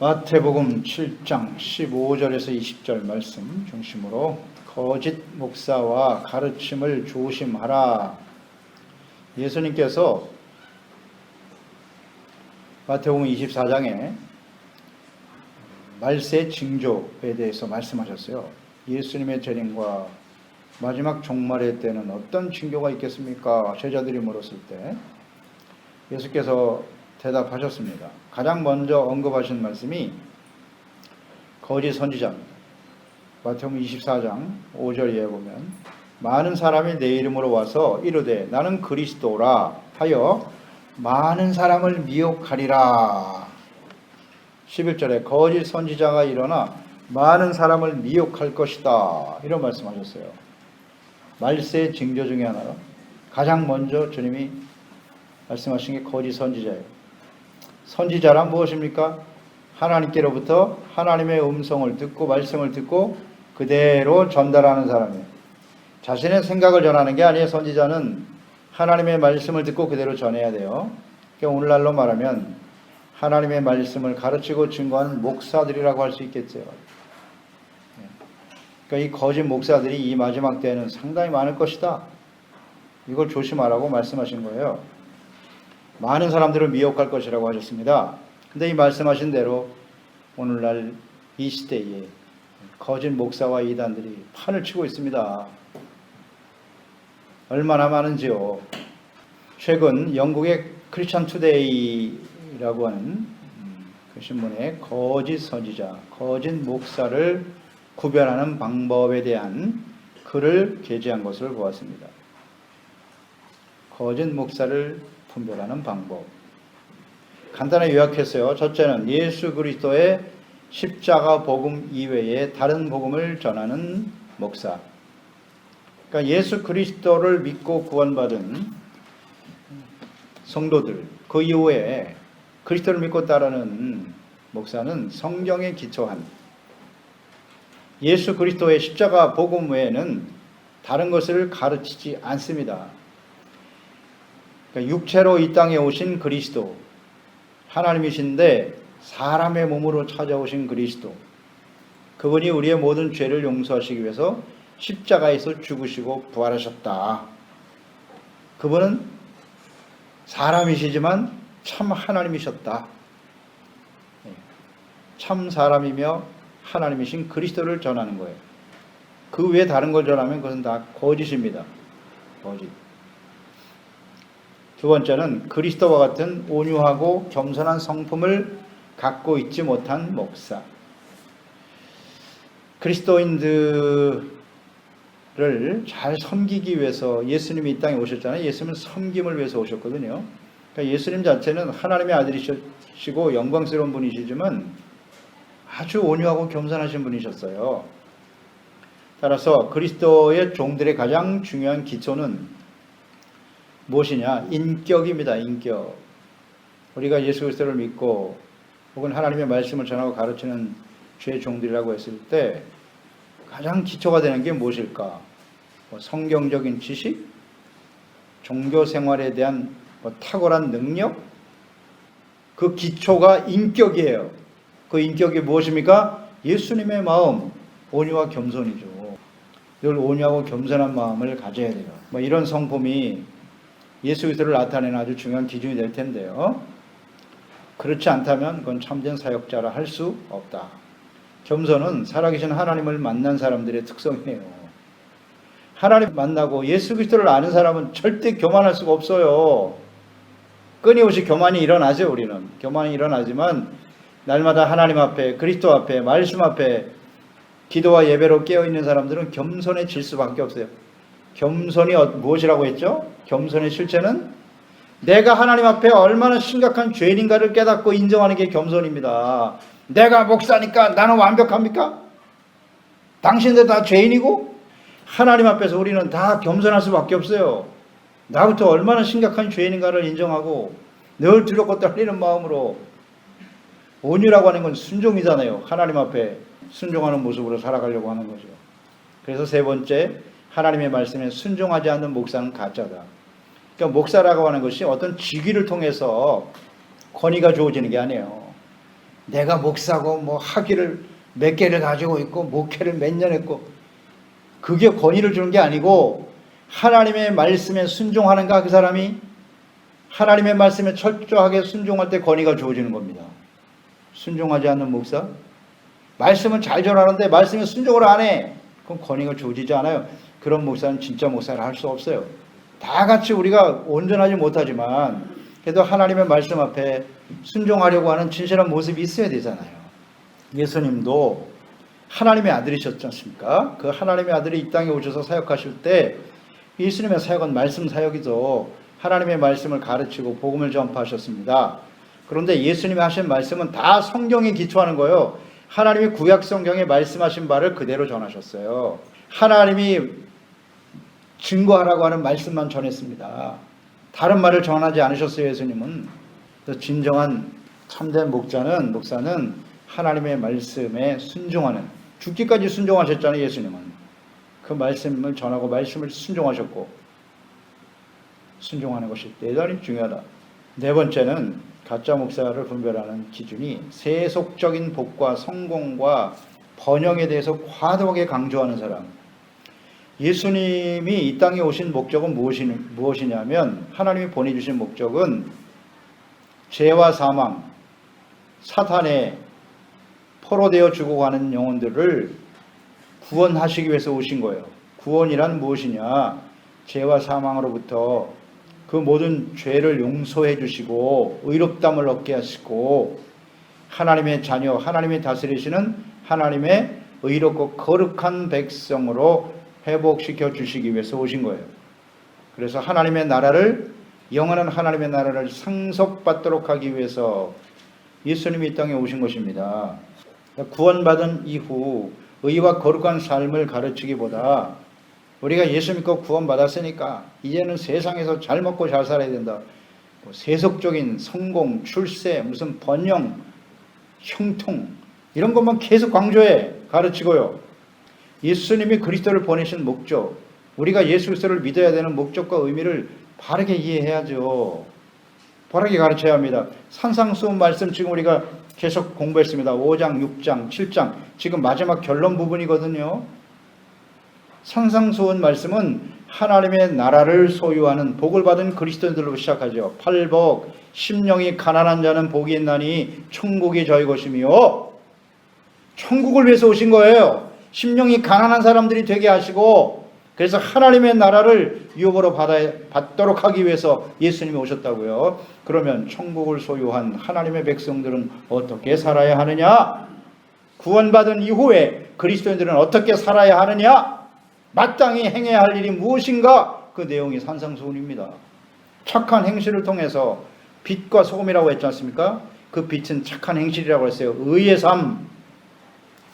마태복음 7장 15절에서 20절 말씀 중심으로 거짓 목사와 가르침을 조심하라. 예수님께서 마태복음 24장에 말세 징조에 대해서 말씀하셨어요. 예수님의 재림과 마지막 종말의 때는 어떤 징조가 있겠습니까? 제자들이 물었을 때 예수께서 대답하셨습니다. 가장 먼저 언급하신 말씀이 거짓 선지자입니다. 마태복음 24장 5절에 보면 많은 사람이 내 이름으로 와서 이르되 나는 그리스도라 하여 많은 사람을 미혹하리라. 11절에 거짓 선지자가 일어나 많은 사람을 미혹할 것이다. 이런 말씀하셨어요. 말세의 징조 중에 하나로 가장 먼저 주님이 말씀하신 게 거짓 선지자예요. 선지자란 무엇입니까? 하나님께로부터 하나님의 음성을 듣고 말씀을 듣고 그대로 전달하는 사람이에요. 자신의 생각을 전하는 게 아니에요. 선지자는 하나님의 말씀을 듣고 그대로 전해야 돼요. 그러니까 오늘날로 말하면 하나님의 말씀을 가르치고 증거하는 목사들이라고 할 수 있겠죠. 그러니까 이 거짓 목사들이 이 마지막 때에는 상당히 많을 것이다. 이걸 조심하라고 말씀하신 거예요. 많은 사람들을 미혹할 것이라고 하셨습니다. 근데 이 말씀하신 대로 오늘날 이 시대에 거짓 목사와 이단들이 판을 치고 있습니다. 얼마나 많은지요. 최근 영국의 크리스천 투데이라고 하는 그 신문에 거짓 선지자, 거짓 목사를 구별하는 방법에 대한 글을 게재한 것을 보았습니다. 거짓 목사를 분별하는 방법. 간단하게 요약했어요. 첫째는 예수 그리스도의 십자가 복음 이외에 다른 복음을 전하는 목사. 그러니까 예수 그리스도를 믿고 구원받은 성도들, 그 이후에 그리스도를 믿고 따르는 목사는 성경에 기초한 예수 그리스도의 십자가 복음 외에는 다른 것을 가르치지 않습니다. 그러니까 육체로 이 땅에 오신 그리스도, 하나님이신데 사람의 몸으로 찾아오신 그리스도, 그분이 우리의 모든 죄를 용서하시기 위해서 십자가에서 죽으시고 부활하셨다. 그분은 사람이시지만 참 하나님이셨다. 참 사람이며 하나님이신 그리스도를 전하는 거예요. 그 외에 다른 걸 전하면 그것은 다 거짓입니다. 거짓. 두 번째는 그리스도와 같은 온유하고 겸손한 성품을 갖고 있지 못한 목사. 그리스도인들을 잘 섬기기 위해서 예수님이 이 땅에 오셨잖아요. 예수님은 섬김을 위해서 오셨거든요. 그러니까 예수님 자체는 하나님의 아들이시고 영광스러운 분이시지만 아주 온유하고 겸손하신 분이셨어요. 따라서 그리스도의 종들의 가장 중요한 기초는 무엇이냐? 인격입니다. 인격. 우리가 예수 그리스도를 믿고 혹은 하나님의 말씀을 전하고 가르치는 주의 종들이라고 했을 때 가장 기초가 되는 게 무엇일까? 성경적인 지식? 종교 생활에 대한 탁월한 능력? 그 기초가 인격이에요. 그 인격이 무엇입니까? 예수님의 마음, 온유와 겸손이죠. 늘 온유하고 겸손한 마음을 가져야 돼요. 이런 성품이 예수 그리스도를 나타내는 아주 중요한 기준이 될 텐데요. 그렇지 않다면 그건 참된 사역자라 할 수 없다. 겸손은 살아계신 하나님을 만난 사람들의 특성이에요. 하나님 만나고 예수 그리스도를 아는 사람은 절대 교만할 수가 없어요. 끊임없이 교만이 일어나죠. 우리는 교만이 일어나지만 날마다 하나님 앞에, 그리스도 앞에, 말씀 앞에 기도와 예배로 깨어있는 사람들은 겸손해질 수밖에 없어요. 겸손이 무엇이라고 했죠? 겸손의 실체는 내가 하나님 앞에 얼마나 심각한 죄인인가를 깨닫고 인정하는 게 겸손입니다. 내가 목사니까 나는 완벽합니까? 당신들 다 죄인이고? 하나님 앞에서 우리는 다 겸손할 수밖에 없어요. 나부터 얼마나 심각한 죄인인가를 인정하고 늘 두렵고 떨리는 마음으로. 온유라고 하는 건 순종이잖아요. 하나님 앞에 순종하는 모습으로 살아가려고 하는 거죠. 그래서 세 번째, 하나님의 말씀에 순종하지 않는 목사는 가짜다. 그러니까 목사라고 하는 것이 어떤 직위를 통해서 권위가 주어지는 게 아니에요. 내가 목사고 뭐 학위를 몇 개를 가지고 있고 목회를 몇 년 했고, 그게 권위를 주는 게 아니고 하나님의 말씀에 순종하는가 그 사람이? 하나님의 말씀에 철저하게 순종할 때 권위가 주어지는 겁니다. 순종하지 않는 목사? 말씀은 잘 전하는데 말씀에 순종을 안 해. 그럼 권위가 주어지지 않아요. 그런 목사는 진짜 목사를 할 수 없어요. 다 같이 우리가 온전하지 못하지만 그래도 하나님의 말씀 앞에 순종하려고 하는 진실한 모습이 있어야 되잖아요. 예수님도 하나님의 아들이셨지 않습니까? 그 하나님의 아들이 이 땅에 오셔서 사역하실 때 예수님의 사역은 말씀 사역이죠. 하나님의 말씀을 가르치고 복음을 전파하셨습니다. 그런데 예수님이 하신 말씀은 다 성경에 기초하는 거예요. 하나님이 구약 성경에 말씀하신 바를 그대로 전하셨어요. 하나님이 증거하라고 하는 말씀만 전했습니다. 다른 말을 전하지 않으셨어요. 예수님은. 그래서 진정한 참된 목사는 하나님의 말씀에 순종하는, 죽기까지 순종하셨잖아요. 예수님은. 그 말씀을 전하고 말씀을 순종하셨고, 순종하는 것이 대단히 중요하다. 네 번째는 가짜 목사를 분별하는 기준이 세속적인 복과 성공과 번영에 대해서 과도하게 강조하는 사람. 예수님이 이 땅에 오신 목적은 무엇이냐면, 하나님이 보내주신 목적은 죄와 사망, 사탄에 포로되어 죽어가는 영혼들을 구원하시기 위해서 오신 거예요. 구원이란 무엇이냐? 죄와 사망으로부터 그 모든 죄를 용서해 주시고 의롭담을 얻게 하시고 하나님의 자녀, 하나님이 다스리시는 하나님의 의롭고 거룩한 백성으로 회복시켜 주시기 위해서 오신 거예요. 그래서 하나님의 나라를, 영원한 하나님의 나라를 상속받도록 하기 위해서 예수님이 이 땅에 오신 것입니다. 구원받은 이후 의와 거룩한 삶을 가르치기보다 우리가 예수 믿고 구원받았으니까 이제는 세상에서 잘 먹고 잘 살아야 된다, 세속적인 성공, 출세, 무슨 번영, 형통, 이런 것만 계속 강조해 가르치고요. 예수님이 그리스도를 보내신 목적, 우리가 예수 그리스도를 믿어야 되는 목적과 의미를 바르게 이해해야죠. 바르게 가르쳐야 합니다. 산상수훈 말씀 지금 우리가 계속 공부했습니다. 5장, 6장, 7장, 지금 마지막 결론 부분이거든요. 산상수훈 말씀은 하나님의 나라를 소유하는 복을 받은 그리스도인들로 시작하죠. 팔복, 심령이 가난한 자는 복이 있나니 천국이 저희 것이며, 천국을 위해서 오신 거예요. 심령이 가난한 사람들이 되게 하시고, 그래서 하나님의 나라를 유업으로 받도록 하기 위해서 예수님이 오셨다고요. 그러면 천국을 소유한 하나님의 백성들은 어떻게 살아야 하느냐? 구원받은 이후에 그리스도인들은 어떻게 살아야 하느냐? 마땅히 행해야 할 일이 무엇인가? 그 내용이 산상수훈입니다. 착한 행실을 통해서, 빛과 소금이라고 했지 않습니까? 그 빛은 착한 행실이라고 했어요. 의의 삶,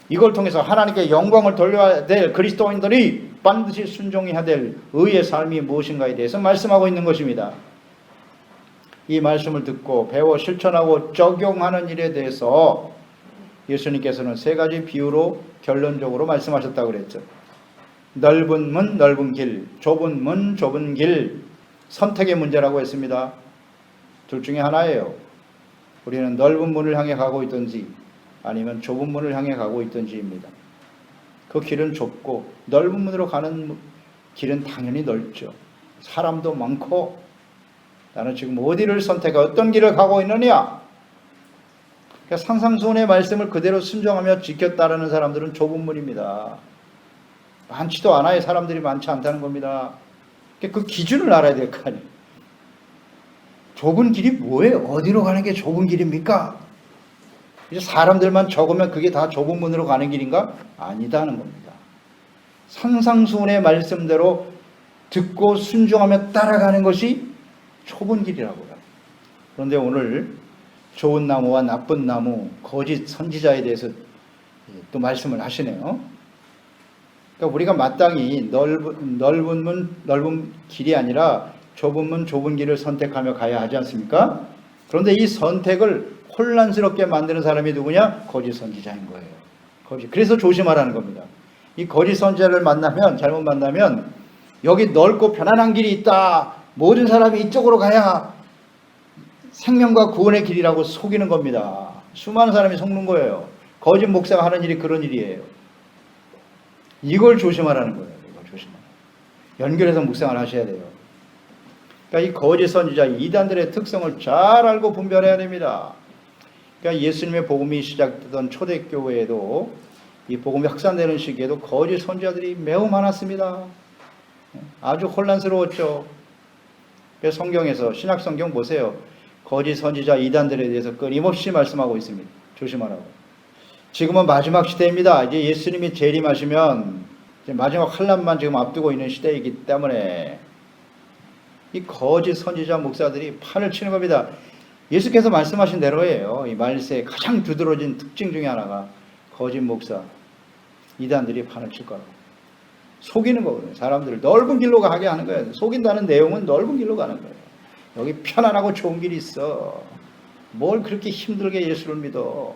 이걸 통해서 하나님께 영광을 돌려야 될 그리스도인들이 반드시 순종해야 될 의의 삶이 무엇인가에 대해서 말씀하고 있는 것입니다. 이 말씀을 듣고 배워 실천하고 적용하는 일에 대해서 예수님께서는 세 가지 비유로 결론적으로 말씀하셨다고 그랬죠. 넓은 문, 넓은 길, 좁은 문, 좁은 길, 선택의 문제라고 했습니다. 둘 중에 하나예요. 우리는 넓은 문을 향해 가고 있든지 아니면 좁은 문을 향해 가고 있든지입니다. 그 길은 좁고 넓은 문으로 가는 길은 당연히 넓죠. 사람도 많고, 나는 지금 어디를 선택해 어떤 길을 가고 있느냐? 그러니까 산상수훈의 말씀을 그대로 순종하며 지켜 따르는 사람들은 좁은 문입니다. 많지도 않아요. 사람들이 많지 않다는 겁니다. 그 기준을 알아야 될 거 아니에요. 좁은 길이 뭐예요? 어디로 가는 게 좁은 길입니까? 이제 사람들만 적으면 그게 다 좁은 문으로 가는 길인가? 아니다는 겁니다. 산상수훈의 말씀대로 듣고 순종하며 따라가는 것이 좁은 길이라고요. 그런데 오늘 좋은 나무와 나쁜 나무, 거짓 선지자에 대해서 또 말씀을 하시네요. 그러니까 우리가 마땅히 넓은 문, 넓은 길이 아니라 좁은 문, 좁은 길을 선택하며 가야 하지 않습니까? 그런데 이 선택을 혼란스럽게 만드는 사람이 누구냐? 거짓 선지자인 거예요. 거짓. 그래서 조심하라는 겁니다. 이 거짓 선지자를 만나면, 잘못 만나면 여기 넓고 편안한 길이 있다, 모든 사람이 이쪽으로 가야 생명과 구원의 길이라고 속이는 겁니다. 수많은 사람이 속는 거예요. 거짓 목사가 하는 일이 그런 일이에요. 이걸 조심하라는 거예요. 이걸 조심하라. 연결해서 묵상을 하셔야 돼요. 그러니까 이 거짓 선지자 이단들의 특성을 잘 알고 분별해야 됩니다. 그러니까 예수님의 복음이 시작되던 초대교회에도 이 복음이 확산되는 시기에도 거짓 선지자들이 매우 많았습니다. 아주 혼란스러웠죠. 그래서 성경에서 신약 성경 보세요. 거짓 선지자 이단들에 대해서 끊임없이 말씀하고 있습니다. 조심하라고. 지금은 마지막 시대입니다. 이제 예수님이 재림하시면 이제 마지막 환란만 지금 앞두고 있는 시대이기 때문에 이 거짓 선지자 목사들이 판을 치는 겁니다. 예수께서 말씀하신 대로예요. 이 말세의 가장 두드러진 특징 중에 하나가 거짓 목사 이단들이 판을 칠 거라고. 속이는 거거든요. 사람들을 넓은 길로 가게 하는 거예요. 속인다는 내용은 넓은 길로 가는 거예요. 여기 편안하고 좋은 길이 있어. 뭘 그렇게 힘들게 예수를 믿어.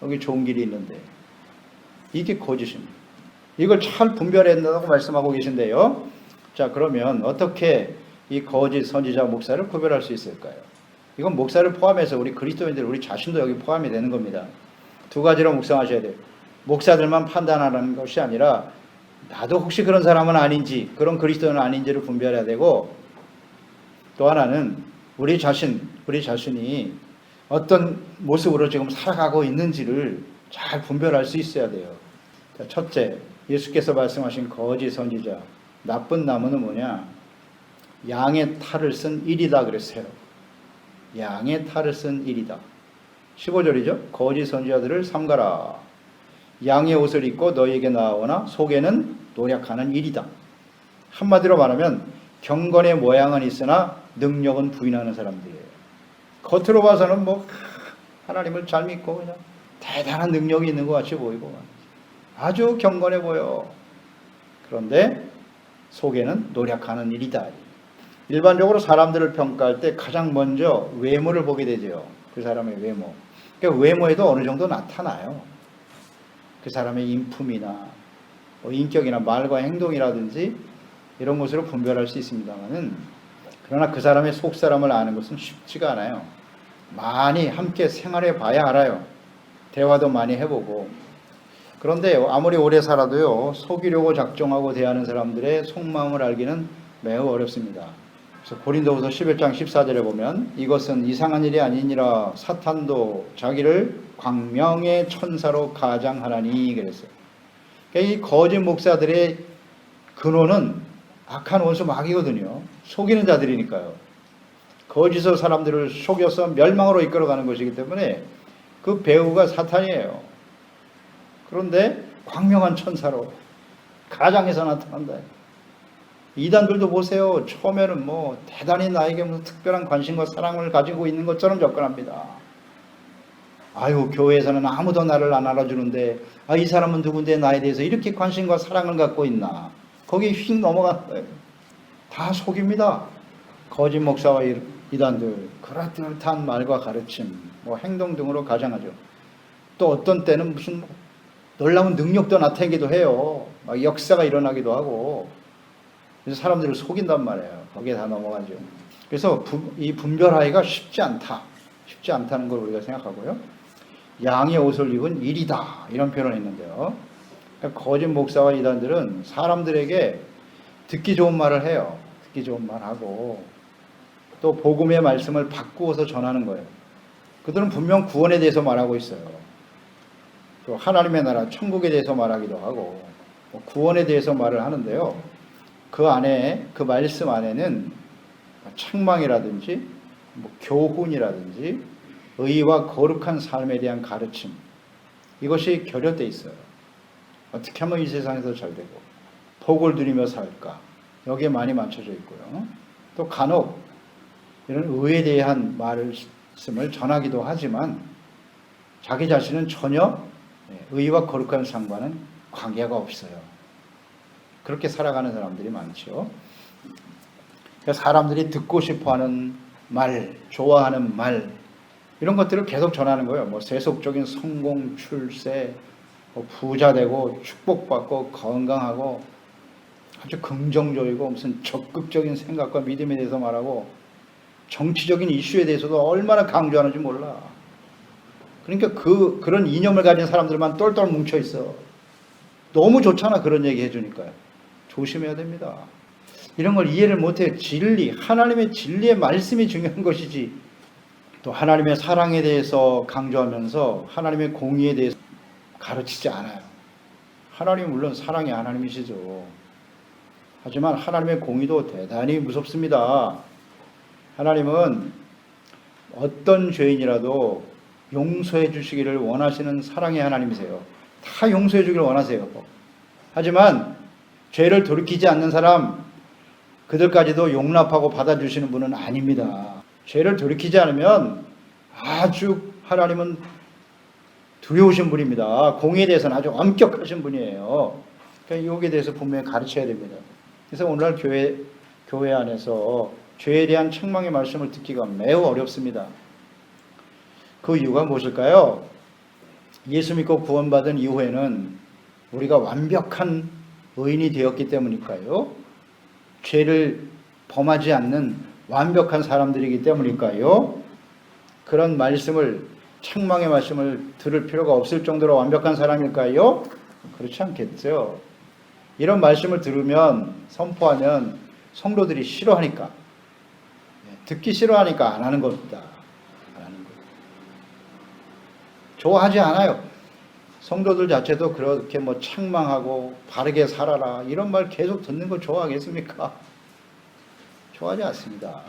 여기 좋은 길이 있는데. 이게 거짓입니다. 이걸 잘 분별해야 된다고 말씀하고 계신데요. 자, 그러면 어떻게 이 거짓 선지자 목사를 구별할 수 있을까요? 이건 목사를 포함해서 우리 그리스도인들, 우리 자신도 여기 포함이 되는 겁니다. 두 가지로 묵상하셔야 돼요. 목사들만 판단하라는 것이 아니라 나도 혹시 그런 사람은 아닌지, 그런 그리스도인은 아닌지를 분별해야 되고, 또 하나는 우리 자신이 어떤 모습으로 지금 살아가고 있는지를 잘 분별할 수 있어야 돼요. 자, 첫째, 예수께서 말씀하신 거짓 선지자, 나쁜 나무는 뭐냐? 양의 탈을 쓴 일이다 그랬어요. 양의 탈을 쓴 일이다. 15절이죠. 거짓 선지자들을 삼가라. 양의 옷을 입고 너희에게 나오나 속에는 노력하는 일이다. 한마디로 말하면 경건의 모양은 있으나 능력은 부인하는 사람들이에요. 겉으로 봐서는 뭐 하나님을 잘 믿고 그냥 대단한 능력이 있는 것 같이 보이고 아주 경건해 보여. 그런데 속에는 노력하는 일이다. 일반적으로 사람들을 평가할 때 가장 먼저 외모를 보게 되죠. 그 사람의 외모. 그러니까 외모에도 어느 정도 나타나요. 그 사람의 인품이나 인격이나 말과 행동이라든지 이런 것으로 분별할 수 있습니다만은, 그러나 그 사람의 속 사람을 아는 것은 쉽지가 않아요. 많이 함께 생활해 봐야 알아요. 대화도 많이 해보고. 그런데 아무리 오래 살아도요, 속이려고 작정하고 대하는 사람들의 속마음을 알기는 매우 어렵습니다. 그래서 고린도후서 11장 14절에 보면 이것은 이상한 일이 아니니라 사탄도 자기를 광명의 천사로 가장하나니 그랬어요. 그러니까 이 거짓 목사들의 근원은 악한 원수 마귀거든요. 속이는 자들이니까요. 거짓으로 사람들을 속여서 멸망으로 이끌어가는 것이기 때문에 그 배후가 사탄이에요. 그런데 광명한 천사로 가장해서 나타난다. 이단들도 보세요. 처음에는 뭐 대단히 나에게 무슨 특별한 관심과 사랑을 가지고 있는 것처럼 접근합니다. 아유, 교회에서는 아무도 나를 안 알아주는데 이 사람은 누군데 나에 대해서 이렇게 관심과 사랑을 갖고 있나. 거기에 휙 넘어가는 거예요. 다 속입니다. 거짓 목사와 이단들 그럴듯한 말과 가르침, 뭐 행동 등으로 가장하죠. 또 어떤 때는 무슨 놀라운 능력도 나타내기도 해요. 막 역사가 일어나기도 하고. 그래서 사람들을 속인단 말이에요. 거기에 다 넘어가죠. 그래서 이 분별하기가 쉽지 않다는 걸 우리가 생각하고요. 양의 옷을 입은 일이다, 이런 표현을 했는데요. 거짓 목사와 이단들은 사람들에게 듣기 좋은 말을 해요. 듣기 좋은 말하고 또 복음의 말씀을 바꾸어서 전하는 거예요. 그들은 분명 구원에 대해서 말하고 있어요. 또 하나님의 나라, 천국에 대해서 말하기도 하고 구원에 대해서 말을 하는데요. 그 안에, 그 말씀 안에는 책망이라든지 교훈이라든지 의와 거룩한 삶에 대한 가르침, 이것이 결여되어 있어요. 어떻게 하면 이 세상에서 잘 되고 복을 누리며 살까, 여기에 많이 맞춰져 있고요. 또 간혹 이런 의에 대한 말씀을 전하기도 하지만 자기 자신은 전혀 의와 거룩한 삶과는 관계가 없어요. 그렇게 살아가는 사람들이 많죠. 사람들이 듣고 싶어하는 말, 좋아하는 말, 이런 것들을 계속 전하는 거예요. 뭐 세속적인 성공, 출세, 부자 되고 축복받고 건강하고 아주 긍정적이고 무슨 적극적인 생각과 믿음에 대해서 말하고 정치적인 이슈에 대해서도 얼마나 강조하는지 몰라. 그러니까 그런 이념을 가진 사람들만 똘똘 뭉쳐 있어. 너무 좋잖아, 그런 얘기 해주니까요. 조심해야 됩니다. 이런 걸 이해를 못해. 진리, 하나님의 진리의 말씀이 중요한 것이지, 또 하나님의 사랑에 대해서 강조하면서 하나님의 공의에 대해서 가르치지 않아요. 하나님 물론 사랑의 하나님이시죠. 하지만 하나님의 공의도 대단히 무섭습니다. 하나님은 어떤 죄인이라도 용서해 주시기를 원하시는 사랑의 하나님이세요. 다 용서해 주기를 원하세요. 하지만 죄를 돌이키지 않는 사람, 그들까지도 용납하고 받아주시는 분은 아닙니다. 죄를 돌이키지 않으면 아주 하나님은 두려우신 분입니다. 공의에 대해서는 아주 엄격하신 분이에요. 그러니까 여기에 대해서 분명히 가르쳐야 됩니다. 그래서 오늘날 교회 안에서 죄에 대한 책망의 말씀을 듣기가 매우 어렵습니다. 그 이유가 무엇일까요? 예수 믿고 구원받은 이후에는 우리가 완벽한 의인이 되었기 때문일까요? 죄를 범하지 않는 완벽한 사람들이기 때문일까요? 그런 말씀을, 책망의 말씀을 들을 필요가 없을 정도로 완벽한 사람일까요? 그렇지 않겠죠. 이런 말씀을 들으면, 선포하면 성도들이 싫어하니까, 듣기 싫어하니까 안 하는 겁니다. 안 하는 거예요. 좋아하지 않아요. 성도들 자체도 그렇게 책망하고 바르게 살아라 이런 말 계속 듣는 걸 좋아하겠습니까? 좋아하지 않습니다.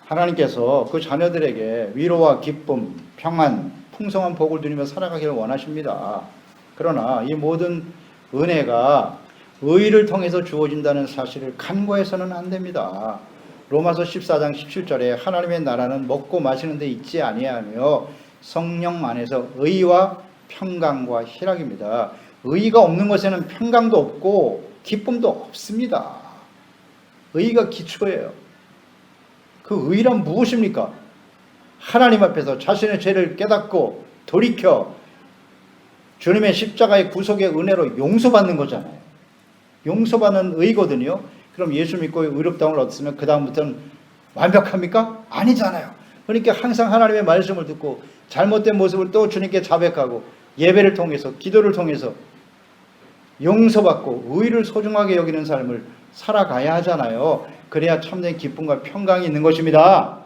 하나님께서 그 자녀들에게 위로와 기쁨, 평안, 풍성한 복을 누리며 살아가기를 원하십니다. 그러나 이 모든 은혜가 의를 통해서 주어진다는 사실을 간과해서는 안 됩니다. 로마서 14장 17절에 하나님의 나라는 먹고 마시는 데 있지 아니하며 성령 안에서 의와 평강과 희락입니다. 의가 없는 것에는 평강도 없고 기쁨도 없습니다. 의가 기초예요. 그 의란 무엇입니까? 하나님 앞에서 자신의 죄를 깨닫고 돌이켜 주님의 십자가의 구속의 은혜로 용서받는 거잖아요. 용서받는 의거든요. 그럼 예수 믿고 의롭다움을 얻으면 그 다음부터는 완벽합니까? 아니잖아요. 그러니까 항상 하나님의 말씀을 듣고 잘못된 모습을 또 주님께 자백하고 예배를 통해서, 기도를 통해서 용서받고 의를 소중하게 여기는 삶을 살아가야 하잖아요. 그래야 참된 기쁨과 평강이 있는 것입니다.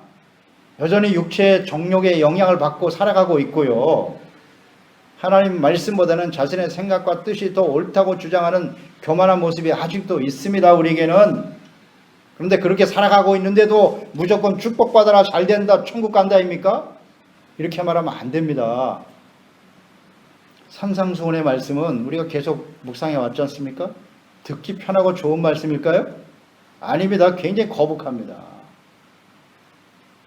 여전히 육체의 정욕의 영향을 받고 살아가고 있고요. 하나님 말씀보다는 자신의 생각과 뜻이 더 옳다고 주장하는 교만한 모습이 아직도 있습니다. 우리에게는. 그런데 그렇게 살아가고 있는데도 무조건 축복받아라, 잘 된다, 천국 간다입니까? 이렇게 말하면 안 됩니다. 산상수훈의 말씀은 우리가 계속 묵상해 왔지 않습니까? 듣기 편하고 좋은 말씀일까요? 아닙니다. 굉장히 거북합니다.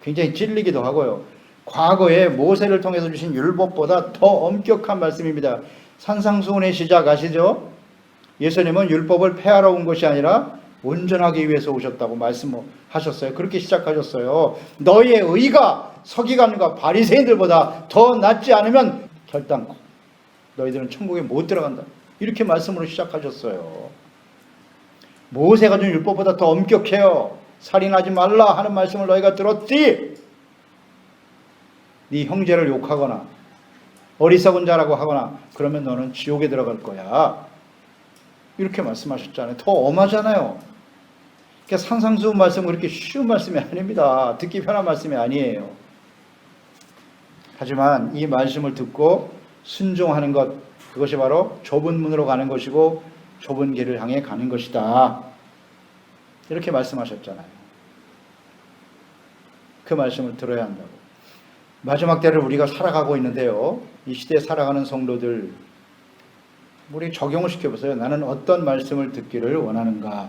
굉장히 찔리기도 하고요. 과거에 모세를 통해서 주신 율법보다 더 엄격한 말씀입니다. 산상수훈의 시작 아시죠? 예수님은 율법을 폐하러 온 것이 아니라 온전하기 위해서 오셨다고 말씀하셨어요. 그렇게 시작하셨어요. 너희의 의가 서기관과 바리새인들보다 더 낫지 않으면 결단코 너희들은 천국에 못 들어간다. 이렇게 말씀으로 시작하셨어요. 모세가 준 율법보다 더 엄격해요. 살인하지 말라 하는 말씀을 너희가 들었지. 네 형제를 욕하거나 어리석은 자라고 하거나 그러면 너는 지옥에 들어갈 거야. 이렇게 말씀하셨잖아요. 더 엄하잖아요. 그러니까 산상수훈 말씀은 그렇게 쉬운 말씀이 아닙니다. 듣기 편한 말씀이 아니에요. 하지만 이 말씀을 듣고 순종하는 것, 그것이 바로 좁은 문으로 가는 것이고 좁은 길을 향해 가는 것이다. 이렇게 말씀하셨잖아요. 그 말씀을 들어야 한다고. 마지막 때를 우리가 살아가고 있는데요. 이 시대에 살아가는 성도들, 우리 적용을 시켜보세요. 나는 어떤 말씀을 듣기를 원하는가?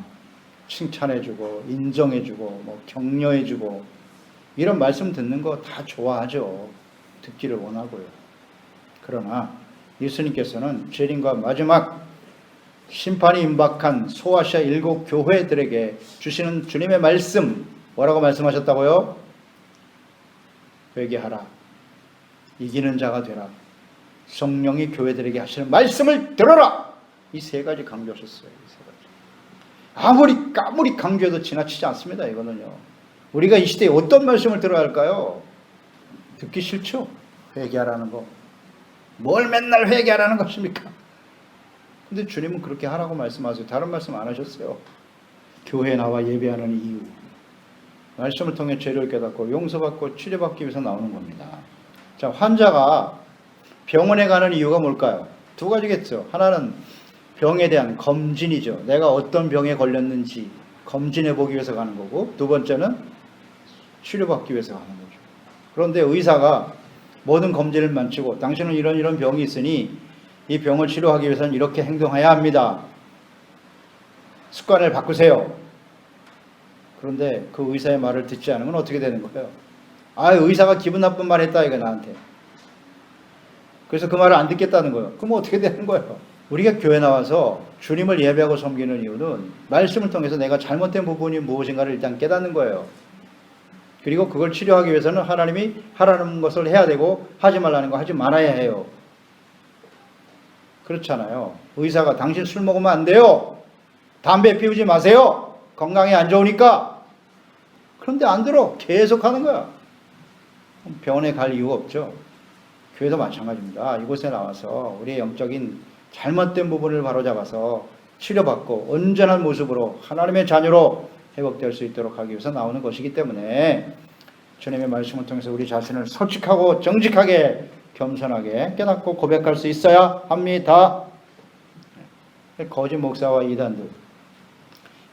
칭찬해주고 인정해주고 격려해주고 이런 말씀 듣는 거 다 좋아하죠. 듣기를 원하고요. 그러나 예수님께서는 재림과 마지막 심판이 임박한 소아시아 7 교회들에게 주시는 주님의 말씀, 뭐라고 말씀하셨다고요? 회개하라, 이기는 자가 되라, 성령이 교회들에게 하시는 말씀을 들어라. 이 세 가지 강조하셨어요. 이 세 가지. 아무리 강조해도 지나치지 않습니다. 이거는요. 우리가 이 시대에 어떤 말씀을 들어야 할까요? 듣기 싫죠? 회개하라는 거. 뭘 맨날 회개하라는 것입니까? 근데 주님은 그렇게 하라고 말씀하세요. 다른 말씀 안 하셨어요. 교회에 나와 예배하는 이유. 말씀을 통해 죄를 깨닫고 용서받고 치료받기 위해서 나오는 겁니다. 자, 환자가 병원에 가는 이유가 뭘까요? 두 가지겠죠. 하나는 병에 대한 검진이죠. 내가 어떤 병에 걸렸는지 검진해 보기 위해서 가는 거고, 두 번째는 치료받기 위해서 가는 거죠. 그런데 의사가 모든 검진을 마치고 당신은 이런 병이 있으니 이 병을 치료하기 위해서는 이렇게 행동해야 합니다. 습관을 바꾸세요. 그런데 그 의사의 말을 듣지 않으면 어떻게 되는 거예요? 아, 의사가 기분 나쁜 말 했다 이거 나한테. 그래서 그 말을 안 듣겠다는 거예요. 그럼 어떻게 되는 거예요? 우리가 교회 나와서 주님을 예배하고 섬기는 이유는 말씀을 통해서 내가 잘못된 부분이 무엇인가를 일단 깨닫는 거예요. 그리고 그걸 치료하기 위해서는 하나님이 하라는 것을 해야 되고 하지 말라는 거 하지 말아야 해요. 그렇잖아요. 의사가 당신 술 먹으면 안 돼요. 담배 피우지 마세요. 건강에 안 좋으니까. 그런데 안 들어. 계속 하는 거야. 병원에 갈 이유가 없죠. 교회도 마찬가지입니다. 이곳에 나와서 우리의 영적인 잘못된 부분을 바로잡아서 치료받고 온전한 모습으로 하나님의 자녀로 회복될 수 있도록 하기 위해서 나오는 것이기 때문에 주님의 말씀을 통해서 우리 자신을 솔직하고 정직하게 겸손하게 깨닫고 고백할 수 있어야 합니다. 거짓 목사와 이단들,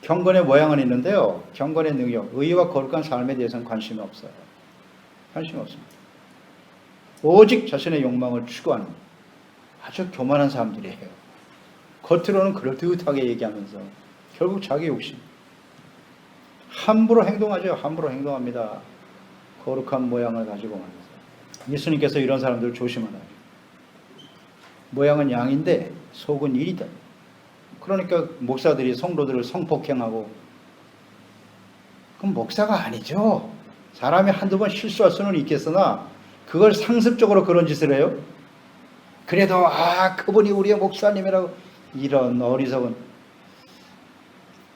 경건의 모양은 있는데요, 경건의 능력, 의와 거룩한 삶에 대해서는 관심이 없어요. 관심이 없습니다. 오직 자신의 욕망을 추구하는 아주 교만한 사람들이에요. 겉으로는 그럴듯하게 얘기하면서 결국 자기 욕심, 함부로 행동하죠. 함부로 행동합니다. 거룩한 모양을 가지고 말이죠. 예수님께서 이런 사람들을 조심하라. 모양은 양인데 속은 일이다. 그러니까 목사들이 성도들을 성폭행하고, 그럼 목사가 아니죠. 사람이 한두 번 실수할 수는 있겠으나 그걸 상습적으로 그런 짓을 해요. 그래도 그분이 우리의 목사님이라고, 이런 어리석은,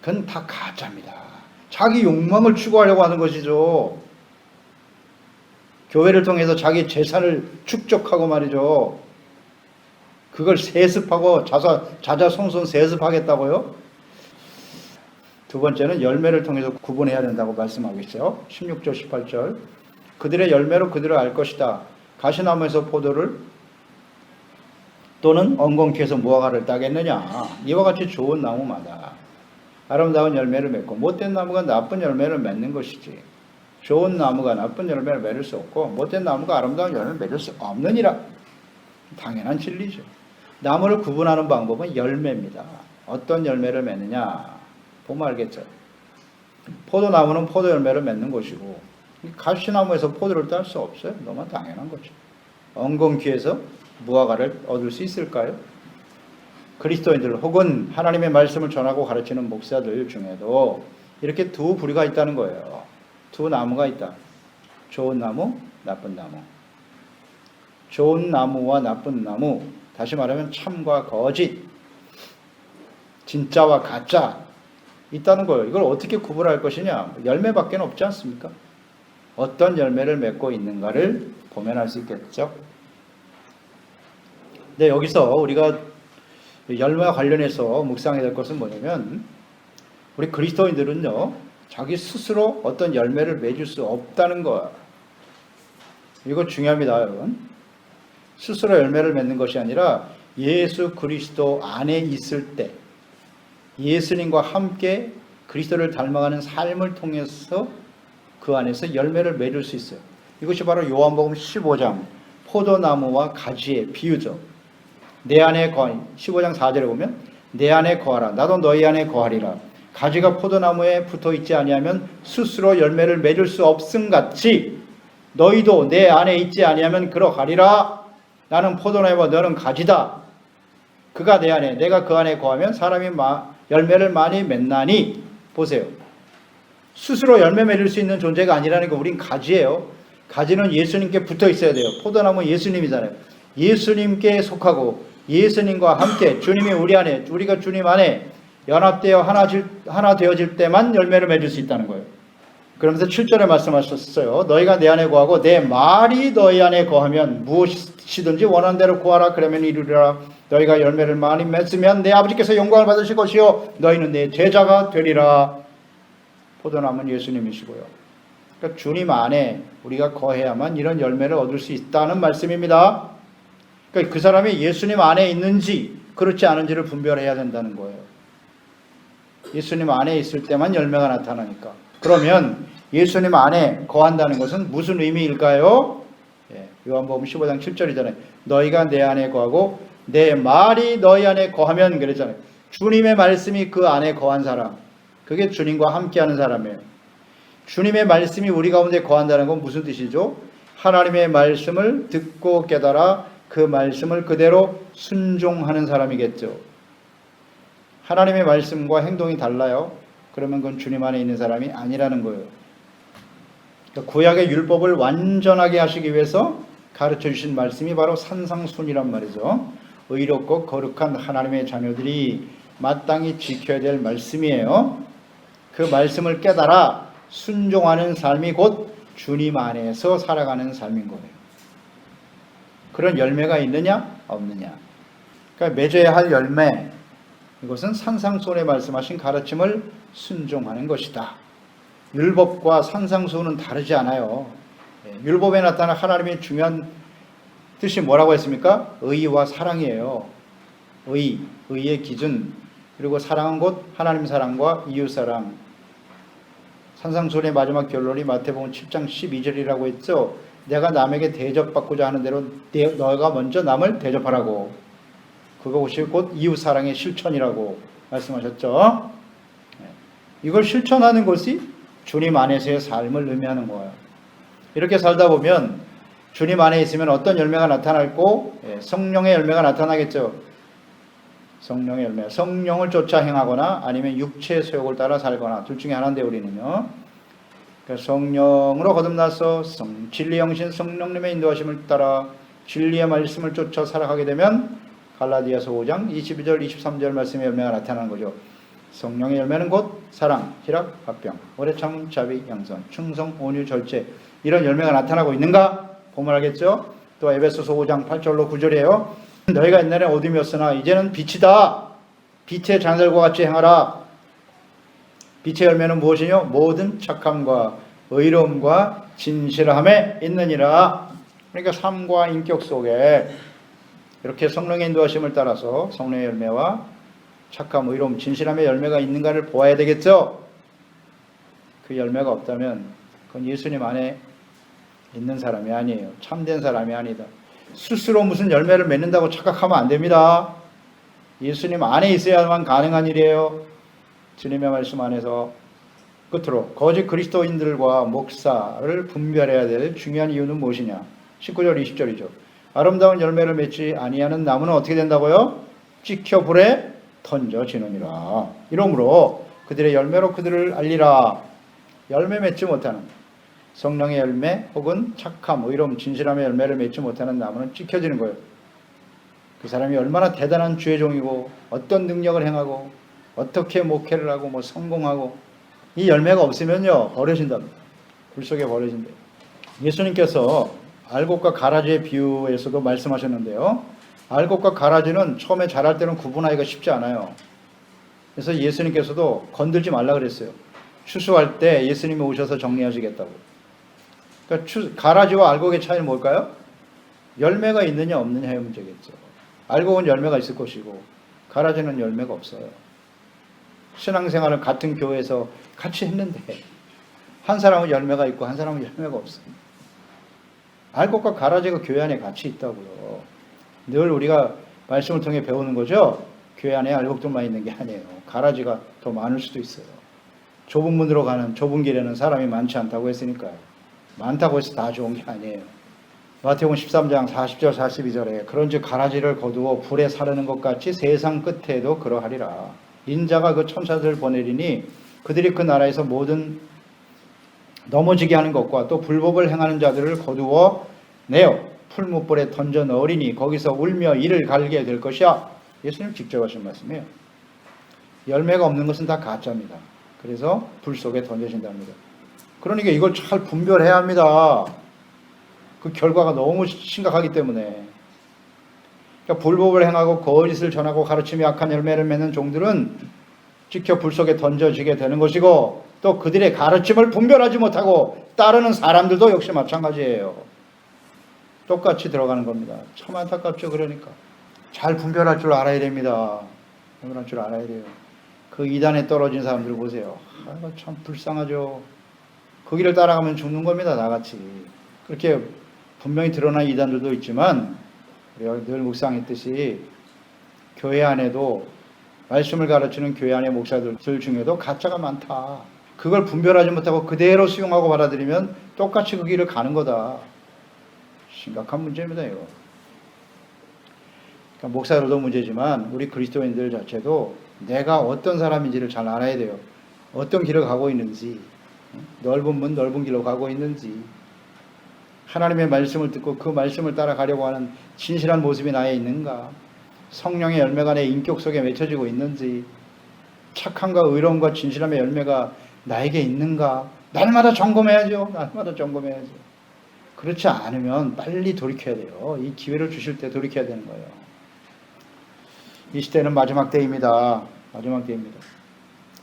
그건 다 가짜입니다. 자기 욕망을 추구하려고 하는 것이죠. 교회를 통해서 자기 재산을 축적하고 말이죠. 그걸 세습하고 자자손손 세습하겠다고요? 두 번째는 열매를 통해서 구분해야 된다고 말씀하고 있어요. 16절 18절. 그들의 열매로 그들을 알 것이다. 가시나무에서 포도를 또는 엉겅퀴에서 무화과를 따겠느냐. 이와 같이 좋은 나무마다 아름다운 열매를 맺고 못된 나무가 나쁜 열매를 맺는 것이지. 좋은 나무가 나쁜 열매를 맺을 수 없고 못된 나무가 아름다운 열매를 맺을 수 없느니라. 당연한 진리죠. 나무를 구분하는 방법은 열매입니다. 어떤 열매를 맺느냐 보면 알겠죠. 포도나무는 포도 열매를 맺는 것이고 가시나무에서 포도를 딸 수 없어요. 너무 당연한 거죠. 엉겅퀴에서 무화과를 얻을 수 있을까요? 그리스도인들 혹은 하나님의 말씀을 전하고 가르치는 목사들 중에도 이렇게 두 부류가 있다는 거예요. 두 나무가 있다. 좋은 나무, 나쁜 나무. 좋은 나무와 나쁜 나무, 다시 말하면 참과 거짓, 진짜와 가짜 있다는 거예요. 이걸 어떻게 구분할 것이냐? 열매밖에 없지 않습니까? 어떤 열매를 맺고 있는가를 보면 알 수 있겠죠. 근데 여기서 우리가 열매와 관련해서 묵상해야 될 것은 뭐냐면, 우리 그리스도인들은요, 자기 스스로 어떤 열매를 맺을 수 없다는 거야. 이거 중요합니다, 여러분. 스스로 열매를 맺는 것이 아니라 예수 그리스도 안에 있을 때 예수님과 함께 그리스도를 닮아가는 삶을 통해서 그 안에서 열매를 맺을 수 있어요. 이것이 바로 요한복음 15장 포도나무와 가지의 비유죠. 내 안에 거하니, 15장 4절에 보면 내 안에 거하라 나도 너희 안에 거하리라. 가지가 포도나무에 붙어 있지 아니하면 스스로 열매를 맺을 수 없음 같이 너희도 내 안에 있지 아니하면 그러하리라. 나는 포도나무와 너는 가지다. 그가 내 안에 내가 그 안에 거하면 사람이 열매를 많이 맺나니. 보세요. 스스로 열매 맺을 수 있는 존재가 아니라는 거. 우린 가지예요. 가지는 예수님께 붙어 있어야 돼요. 포도나무는 예수님이잖아요. 예수님께 속하고 예수님과 함께 주님이 우리 안에, 우리가 주님 안에 연합되어 하나 되어질 때만 열매를 맺을 수 있다는 거예요. 그러면서 7절에 말씀하셨어요. 너희가 내 안에 거하고 내 말이 너희 안에 거하면 무엇이든지 원하는 대로 구하라. 그러면 이루리라. 너희가 열매를 많이 맺으면 내 아버지께서 영광을 받으실 것이요 너희는 내 제자가 되리라. 포도나무는 예수님이시고요. 그러니까 주님 안에 우리가 거해야만 이런 열매를 얻을 수 있다는 말씀입니다. 그러니까 그 사람이 예수님 안에 있는지 그렇지 않은지를 분별해야 된다는 거예요. 예수님 안에 있을 때만 열매가 나타나니까. 그러면 예수님 안에 거한다는 것은 무슨 의미일까요? 요한복음 15장 7절이잖아요. 너희가 내 안에 거하고 내 말이 너희 안에 거하면 그랬잖아요. 주님의 말씀이 그 안에 거한 사람, 그게 주님과 함께하는 사람이에요. 주님의 말씀이 우리 가운데 거한다는 건 무슨 뜻이죠? 하나님의 말씀을 듣고 깨달아 그 말씀을 그대로 순종하는 사람이겠죠. 하나님의 말씀과 행동이 달라요. 그러면 그건 주님 안에 있는 사람이 아니라는 거예요. 구약의 율법을 완전하게 하시기 위해서 가르쳐 주신 말씀이 바로 산상순이란 말이죠. 의롭고 거룩한 하나님의 자녀들이 마땅히 지켜야 될 말씀이에요. 그 말씀을 깨달아 순종하는 삶이 곧 주님 안에서 살아가는 삶인 거예요. 그런 열매가 있느냐 없느냐. 그러니까 맺어야 할 열매, 이것은 산상순에 말씀하신 가르침을 순종하는 것이다. 율법과 산상수는 다르지 않아요. 율법에 나타난 하나님의 중요한 뜻이 뭐라고 했습니까? 의와 사랑이에요. 의의 기준, 그리고 사랑은 곧 하나님 사랑과 이웃 사랑. 산상수의 마지막 결론이 마태복음 7장 12절이라고 했죠. 내가 남에게 대접받고자 하는 대로 너가 먼저 남을 대접하라고. 그것이 곧 이웃 사랑의 실천이라고 말씀하셨죠. 이걸 실천하는 것이 주님 안에서의 삶을 의미하는 거예요. 이렇게 살다 보면 주님 안에 있으면 어떤 열매가 나타날고 성령의 열매가 나타나겠죠. 성령의 열매, 성령을 쫓아 행하거나 아니면 육체의 소욕을 따라 살거나 둘 중에 하나인데 우리는요. 그러니까 성령으로 거듭나서 진리 영신 성령님의 인도하심을 따라 진리의 말씀을 쫓아 살아가게 되면 갈라디아서 5장 22절 23절 말씀의 열매가 나타나는 거죠. 성령의 열매는 곧 사랑, 희락, 화평, 오래 참음, 자비, 양선, 충성, 온유, 절제, 이런 열매가 나타나고 있는가 보면 알겠죠. 또 에베소서 5장 8절로 9절이에요. 너희가 옛날에 어둠이었으나 이제는 빛이다. 빛의 자녀들과 같이 행하라. 빛의 열매는 무엇이뇨? 모든 착함과 의로움과 진실함에 있느니라. 그러니까 삶과 인격 속에 이렇게 성령의 인도하심을 따라서 성령의 열매와 착함, 의로움, 진실함의 열매가 있는가를 보아야 되겠죠. 그 열매가 없다면 그건 예수님 안에 있는 사람이 아니에요. 참된 사람이 아니다. 스스로 무슨 열매를 맺는다고 착각하면 안 됩니다. 예수님 안에 있어야만 가능한 일이에요. 주님의 말씀 안에서. 끝으로 거짓 그리스도인들과 목사를 분별해야 될 중요한 이유는 무엇이냐. 19절 20절이죠. 아름다운 열매를 맺지 아니하는 나무는 어떻게 된다고요? 찍혀 불에 던져지느니라. 이러므로 그들의 열매로 그들을 알리라. 열매 맺지 못하는 성령의 열매 혹은 착함, 의로움, 진실함의 열매를 맺지 못하는 나무는 찍혀지는 거예요. 그 사람이 얼마나 대단한 주의 종이고 어떤 능력을 행하고 어떻게 목회를 하고 성공하고 이 열매가 없으면요 버려진답니다. 불 속에 버려진대요. 예수님께서 알곡과 가라지의 비유에서도 말씀하셨는데요. 알곡과 가라지는 처음에 자랄 때는 구분하기가 쉽지 않아요. 그래서 예수님께서도 건들지 말라 그랬어요. 추수할 때 예수님이 오셔서 정리하시겠다고. 그러니까 가라지와 알곡의 차이는 뭘까요? 열매가 있느냐 없느냐의 문제겠죠. 알곡은 열매가 있을 것이고 가라지는 열매가 없어요. 신앙생활을 같은 교회에서 같이 했는데 한 사람은 열매가 있고 한 사람은 열매가 없습니다. 알곡과 가라지가 교회 안에 같이 있다고요. 늘 우리가 말씀을 통해 배우는 거죠. 교회 안에 알곡들만 있는 게 아니에요. 가라지가 더 많을 수도 있어요. 좁은 문으로 가는 좁은 길에는 사람이 많지 않다고 했으니까요. 많다고 해서 다 좋은 게 아니에요. 마태복음 13장 40절 42절에 그런즉 가라지를 거두어 불에 사르는 것 같이 세상 끝에도 그러하리라. 인자가 그 천사들을 보내리니 그들이 그 나라에서 모든 넘어지게 하는 것과 또 불법을 행하는 자들을 거두어 내어 풀무불에 던져 넣으리니 거기서 울며 이를 갈게 될 것이야. 예수님 직접 하신 말씀이에요. 열매가 없는 것은 다 가짜입니다. 그래서 불 속에 던져진답니다. 그러니까 이걸 잘 분별해야 합니다. 그 결과가 너무 심각하기 때문에. 그러니까 불법을 행하고 거짓을 전하고 가르침이 악한 열매를 맺는 종들은 지켜 불 속에 던져지게 되는 것이고, 또 그들의 가르침을 분별하지 못하고 따르는 사람들도 역시 마찬가지예요. 똑같이 들어가는 겁니다. 참 안타깝죠. 그러니까 잘 분별할 줄 알아야 됩니다. 분별할 줄 알아야 돼요. 그 이단에 떨어진 사람들 보세요. 참 불쌍하죠. 그 길을 따라가면 죽는 겁니다. 나같이. 그렇게 분명히 드러난 이단들도 있지만, 우리가 늘 묵상했듯이 교회 안에도 말씀을 가르치는 교회 안의 목사들 중에도 가짜가 많다. 그걸 분별하지 못하고 그대로 수용하고 받아들이면 똑같이 그 길을 가는 거다. 심각한 문제입니다, 이거. 그러니까 목사들도 문제지만 우리 그리스도인들 자체도 내가 어떤 사람인지를 잘 알아야 돼요. 어떤 길을 가고 있는지, 넓은 문, 넓은 길로 가고 있는지, 하나님의 말씀을 듣고 그 말씀을 따라가려고 하는 진실한 모습이 나에 있는가, 성령의 열매가 내 인격 속에 맺혀지고 있는지, 착함과 의로움과 진실함의 열매가 나에게 있는가, 날마다 점검해야죠. 날마다 점검해야죠. 그렇지 않으면 빨리 돌이켜야 돼요. 이 기회를 주실 때 돌이켜야 되는 거예요. 이 시대는 마지막 때입니다. 마지막 때입니다.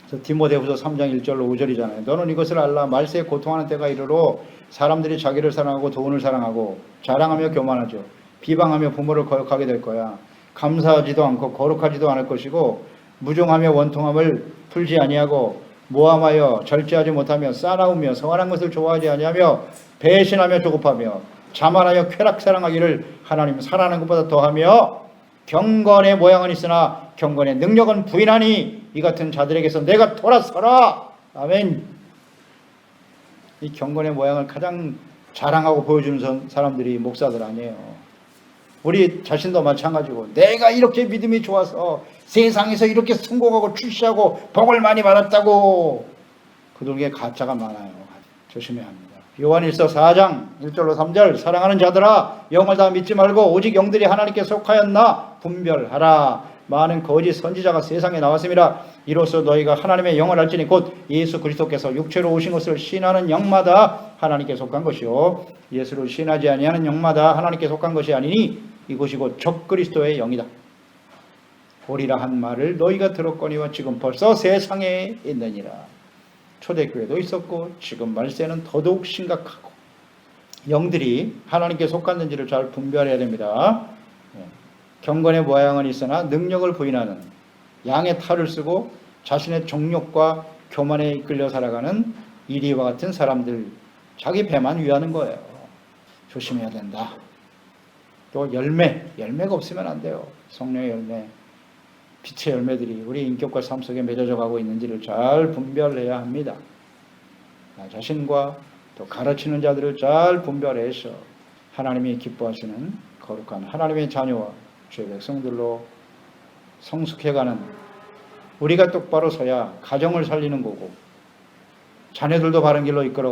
그래서 디모데후서 3장 1절로 5절이잖아요. 너는 이것을 알라. 말세에 고통하는 때가 이르러 사람들이 자기를 사랑하고 돈을 사랑하고 자랑하며 교만하죠. 비방하며 부모를 거역하게 될 거야. 감사하지도 않고 거룩하지도 않을 것이고, 무종하며 원통함을 풀지 아니하고, 모함하여 절제하지 못하며, 싸나우며 성한한 것을 좋아하지 아니하며, 배신하며 조급하며, 자만하여 쾌락 사랑하기를 하나님 사랑하는 것보다 더하며, 경건의 모양은 있으나 경건의 능력은 부인하니 이 같은 자들에게서 내가 돌아서라. 아멘. 이 경건의 모양을 가장 자랑하고 보여주는 사람들이 목사들 아니에요. 우리 자신도 마찬가지고, 내가 이렇게 믿음이 좋아서 세상에서 이렇게 성공하고 출세하고 복을 많이 받았다고, 그들에게 가짜가 많아요. 조심해야 합니다. 요한일서 4장 1절로 3절, 사랑하는 자들아 영을 다 믿지 말고 오직 영들이 하나님께 속하였나 분별하라. 많은 거짓 선지자가 세상에 나왔음이라. 이로써 너희가 하나님의 영을 알지니 곧 예수 그리스도께서 육체로 오신 것을 신하는 영마다 하나님께 속한 것이요 예수를 신하지 아니하는 영마다 하나님께 속한 것이 아니니 이것이 곧 적그리스도의 영이다. 보리라 한 말을 너희가 들었거니와 지금 벌써 세상에 있느니라. 초대교회도 있었고 지금 말세는 더더욱 심각하고, 영들이 하나님께 속았는지를 잘 분별해야 됩니다. 경건의 모양은 있으나 능력을 부인하는, 양의 탈을 쓰고 자신의 정욕과 교만에 이끌려 살아가는 이리와 같은 사람들, 자기 배만 위하는 거예요. 조심해야 된다. 또 열매가 없으면 안 돼요. 성령의 열매, 빛의 열매들이 우리 인격과 삶 속에 맺어져 가고 있는지를 잘 분별해야 합니다. 나 자신과 또 가르치는 자들을 잘 분별해서 하나님이 기뻐하시는 거룩한 하나님의 자녀와 주의 백성들로 성숙해가는, 우리가 똑바로 서야 가정을 살리는 거고 자녀들도 바른 길로 이끌어